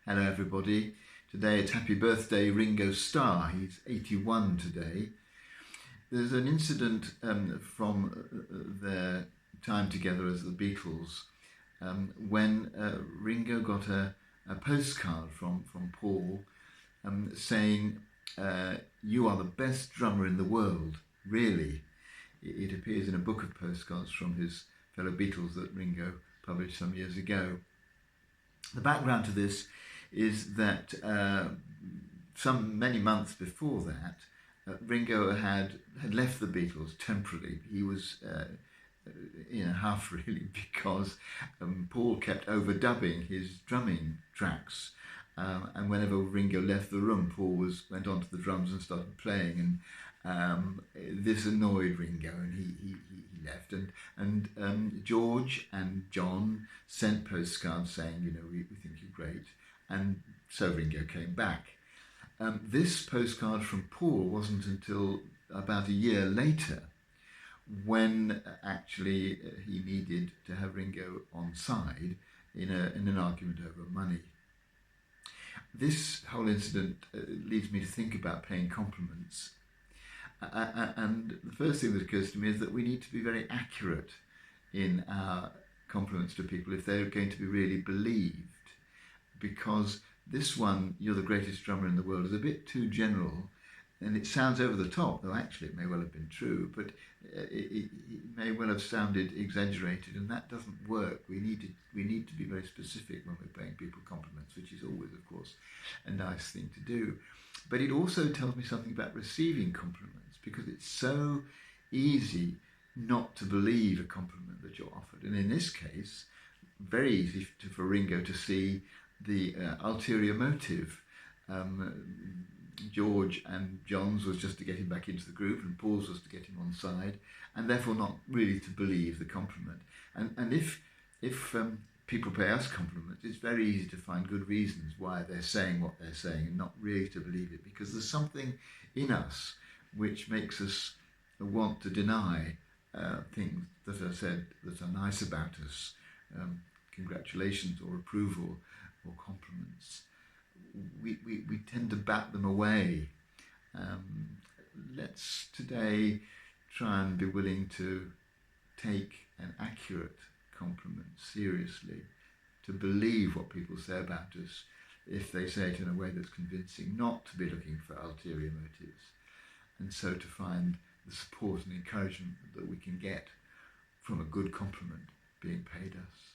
Hello everybody. Today it's happy birthday Ringo Starr. He's 81 today. There's an incident from their time together as the Beatles when Ringo got a postcard from Paul saying, "You are the best drummer in the world, really." It appears in a book of postcards from his fellow Beatles that Ringo published some years ago. The background to this is that many months before that, Ringo had left the Beatles temporarily. He was in a huff really because Paul kept overdubbing his drumming tracks. And whenever Ringo left the room, Paul went onto the drums and started playing, and this annoyed Ringo, and he left. And George and John sent postcards saying, we think you're great, and so Ringo came back. This postcard from Paul wasn't until about a year later when actually he needed to have Ringo on side in an argument over money. This whole incident leads me to think about paying compliments. And the first thing that occurs to me is that we need to be very accurate in our compliments to people if they're going to be really believed. Because this one, "You're the greatest drummer in the world," is a bit too general, and it sounds over the top, though actually it may well have been true, but it may well have sounded exaggerated, and that doesn't work. We need to be very specific when we're paying people compliments, which is always, of course, a nice thing to do. But it also tells me something about receiving compliments, because it's so easy not to believe a compliment that you're offered. And in this case, very easy for Ringo to see the ulterior motive. George and John's was just to get him back into the group, and Paul's was to get him on side, and therefore not really to believe the compliment. And if people pay us compliments, it's very easy to find good reasons why they're saying what they're saying and not really to believe it, because there's something in us which makes us want to deny things that are said that are nice about us, congratulations or approval or compliments. We tend to bat them away. Let's today try and be willing to take an accurate compliment seriously, to believe what people say about us if they say it in a way that's convincing, not to be looking for ulterior motives, and so to find the support and encouragement that we can get from a good compliment being paid us.